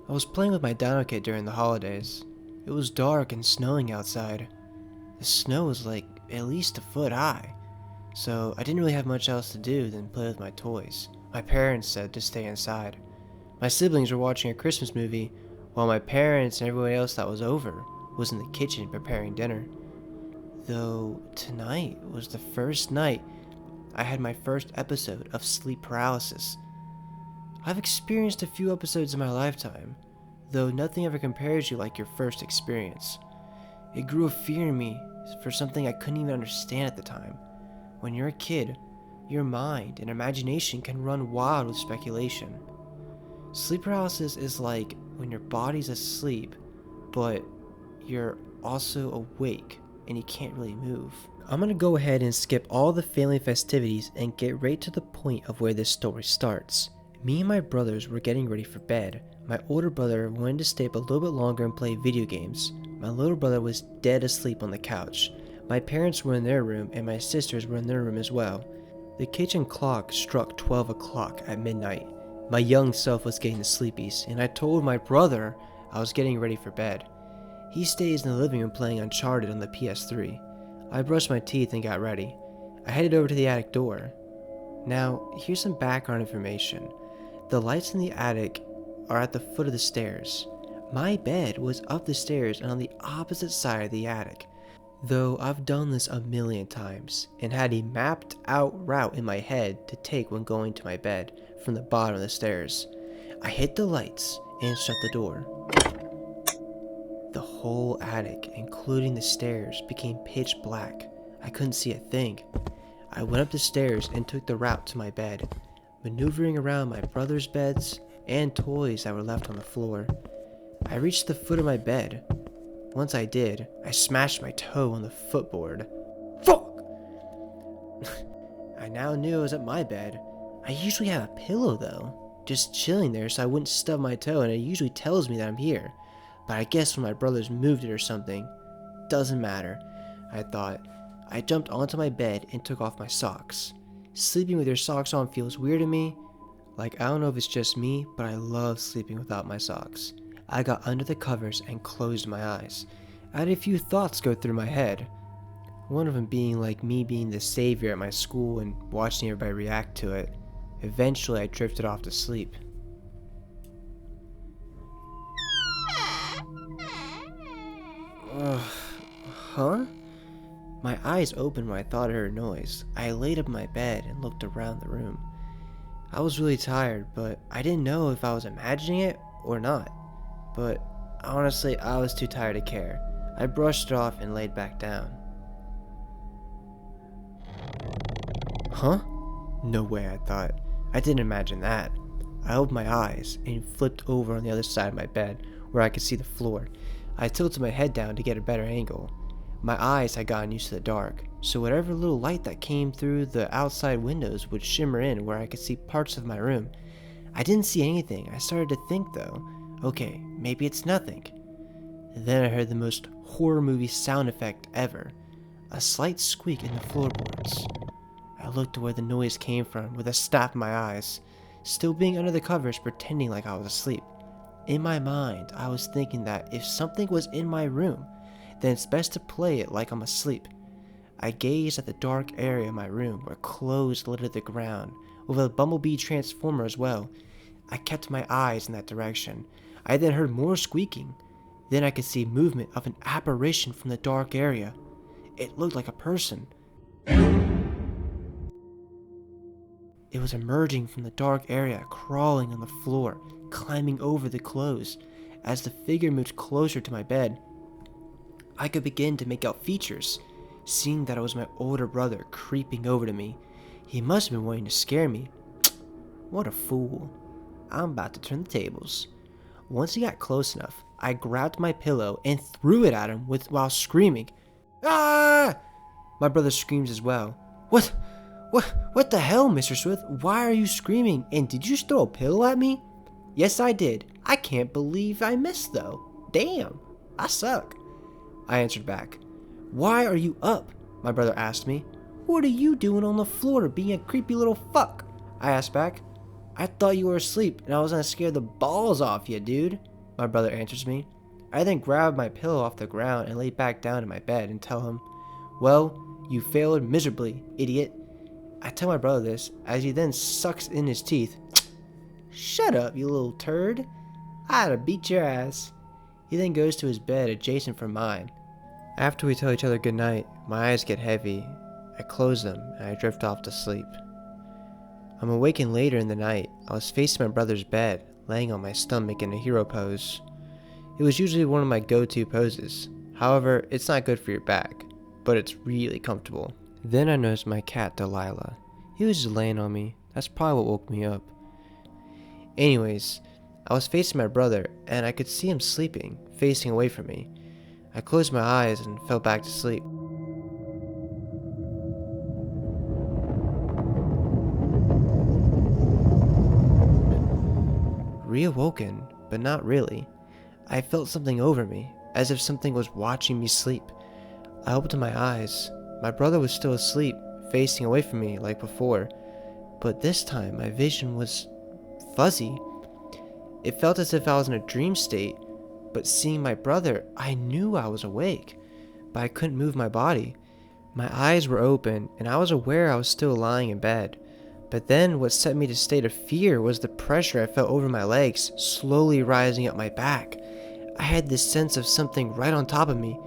I was playing with my dino kit during the holidays. It was dark and snowing outside. The snow was like at least a foot high, so I didn't really have much else to do than play with my toys. My parents said to stay inside. My siblings were watching a Christmas movie, while my parents and everyone else that was over was in the kitchen preparing dinner. Though tonight was the first night I had my first episode of sleep paralysis. I've experienced a few episodes in my lifetime, though nothing ever compares you like your first experience. It grew a fear in me for something I couldn't even understand at the time. When you're a kid, your mind and imagination can run wild with speculation. Sleep paralysis is like when your body's asleep, but you're also awake and you can't really move. I'm gonna go ahead and skip all the family festivities and get right to the point of where this story starts. Me and my brothers were getting ready for bed. My older brother wanted to stay up a little bit longer and play video games. My little brother was dead asleep on the couch. My parents were in their room and my sisters were in their room as well. The kitchen clock struck 12 o'clock at midnight. My young self was getting the sleepies, and I told my brother I was getting ready for bed. He stays in the living room playing Uncharted on the PS3. I brushed my teeth and got ready. I headed over to the attic door. Now, here's some background information. The lights in the attic are at the foot of the stairs. My bed was up the stairs and on the opposite side of the attic. Though I've done this a million times and had a mapped out route in my head to take when going to my bed from the bottom of the stairs. I hit the lights and shut the door. The whole attic, including the stairs, became pitch black. I couldn't see a thing. I went up the stairs and took the route to my bed, maneuvering around my brother's beds and toys that were left on the floor. I reached the foot of my bed. Once I did, I smashed my toe on the footboard. Fuck! I now knew I was at my bed. I usually have a pillow though, just chilling there so I wouldn't stub my toe, and it usually tells me that I'm here. But I guess when my brothers moved it or something, doesn't matter, I thought. I jumped onto my bed and took off my socks. Sleeping with your socks on feels weird to me. Like, I don't know if it's just me, but I love sleeping without my socks. I got under the covers and closed my eyes. I had a few thoughts go through my head. One of them being like me being the savior at my school and watching everybody react to it. Eventually, I drifted off to sleep. Huh? My eyes opened when I thought I heard a noise. I laid up in my bed and looked around the room. I was really tired, but I didn't know if I was imagining it or not. But honestly, I was too tired to care. I brushed it off and laid back down. Huh? No way, I thought. I didn't imagine that. I opened my eyes and flipped over on the other side of my bed where I could see the floor. I tilted my head down to get a better angle. My eyes had gotten used to the dark, so whatever little light that came through the outside windows would shimmer in where I could see parts of my room. I didn't see anything. I started to think though, okay, maybe it's nothing. Then I heard the most horror movie sound effect ever. A slight squeak in the floorboards. I looked to where the noise came from with a snap in my eyes, still being under the covers pretending like I was asleep. In my mind, I was thinking that if something was in my room, then it's best to play it like I'm asleep. I gazed at the dark area of my room where clothes littered the ground, with a bumblebee transformer as well. I kept my eyes in that direction. I then heard more squeaking. Then I could see movement of an apparition from the dark area. It looked like a person. It was emerging from the dark area, crawling on the floor, climbing over the clothes. As the figure moved closer to my bed, I could begin to make out features. Seeing that it was my older brother creeping over to me, he must have been wanting to scare me. What a fool. I'm about to turn the tables. Once he got close enough, I grabbed my pillow and threw it at him while screaming, "Ah!" My brother screams as well. What the hell, Mr. Swift? Why are you screaming? And did you just throw a pillow at me? Yes, I did. I can't believe I missed though. Damn, I suck. I answered back. Why are you up? My brother asked me. What are you doing on the floor being a creepy little fuck? I asked back. I thought you were asleep and I was gonna scare the balls off you, dude. my brother answers me. I then grab my pillow off the ground and lay back down in my bed and tell him, "Well, you failed miserably, idiot." I tell my brother this as he then sucks in his teeth. "Shut up, you little turd. I ought to beat your ass." He then goes to his bed adjacent from mine. After we tell each other goodnight, my eyes get heavy. I close them and I drift off to sleep. I'm awakened later in the night. I was facing my brother's bed, laying on my stomach in a hero pose. It was usually one of my go-to poses. However, it's not good for your back, but it's really comfortable. Then I noticed my cat Delilah. He was just laying on me. That's probably what woke me up. Anyways, I was facing my brother and I could see him sleeping, facing away from me. I closed my eyes and fell back to sleep. Reawoken, but not really. I felt something over me, as if something was watching me sleep. I opened my eyes. My brother was still asleep, facing away from me like before, but this time my vision was fuzzy. It felt as if I was in a dream state, but seeing my brother, I knew I was awake, but I couldn't move my body. My eyes were open, and I was aware I was still lying in bed. But then what set me to a state of fear was the pressure I felt over my legs, slowly rising up my back. I had this sense of something right on top of me.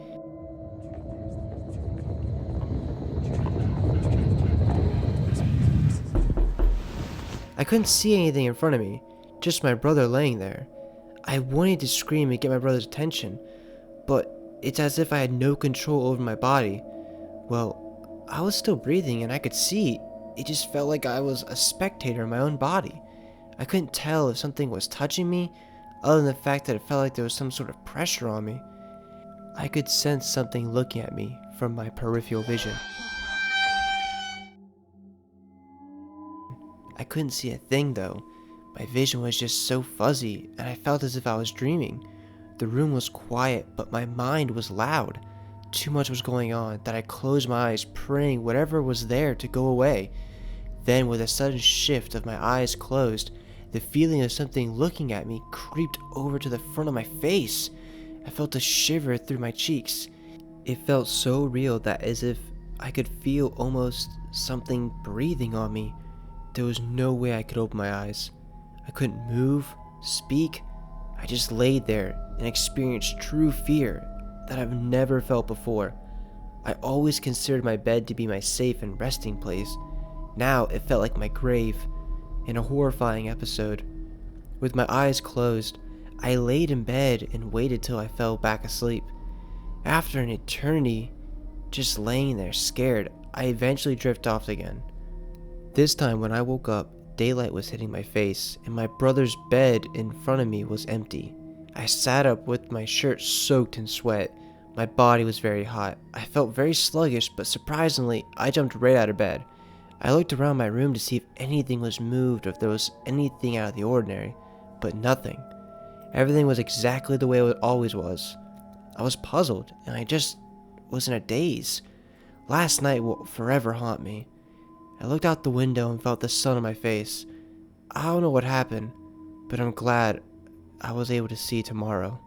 I couldn't see anything in front of me, just my brother laying there. I wanted to scream and get my brother's attention, but it's as if I had no control over my body. Well, I was still breathing and I could see. It just felt like I was a spectator in my own body. I couldn't tell if something was touching me, other than the fact that it felt like there was some sort of pressure on me. I could sense something looking at me from my peripheral vision. I couldn't see a thing though. My vision was just so fuzzy, and I felt as if I was dreaming. The room was quiet, but my mind was loud. Too much was going on that I closed my eyes, praying whatever was there to go away. Then, with a sudden shift of my eyes closed, the feeling of something looking at me creeped over to the front of my face. I felt a shiver through my cheeks. It felt so real that as if I could feel almost something breathing on me. There was no way I could open my eyes. I couldn't move, speak. I just laid there and experienced true fear that I've never felt before. I always considered my bed to be my safe and resting place. Now it felt like my grave, in a horrifying episode. With my eyes closed, I laid in bed and waited till I fell back asleep. After an eternity, just laying there scared, I eventually drifted off again. This time when I woke up, daylight was hitting my face, and my brother's bed in front of me was empty. I sat up with my shirt soaked in sweat. My body was very hot. I felt very sluggish, but surprisingly, I jumped right out of bed. I looked around my room to see if anything was moved or if there was anything out of the ordinary, but nothing. Everything was exactly the way it always was. I was puzzled, and I just was in a daze. Last night will forever haunt me. I looked out the window and felt the sun on my face. I don't know what happened, but I'm glad I was able to see tomorrow.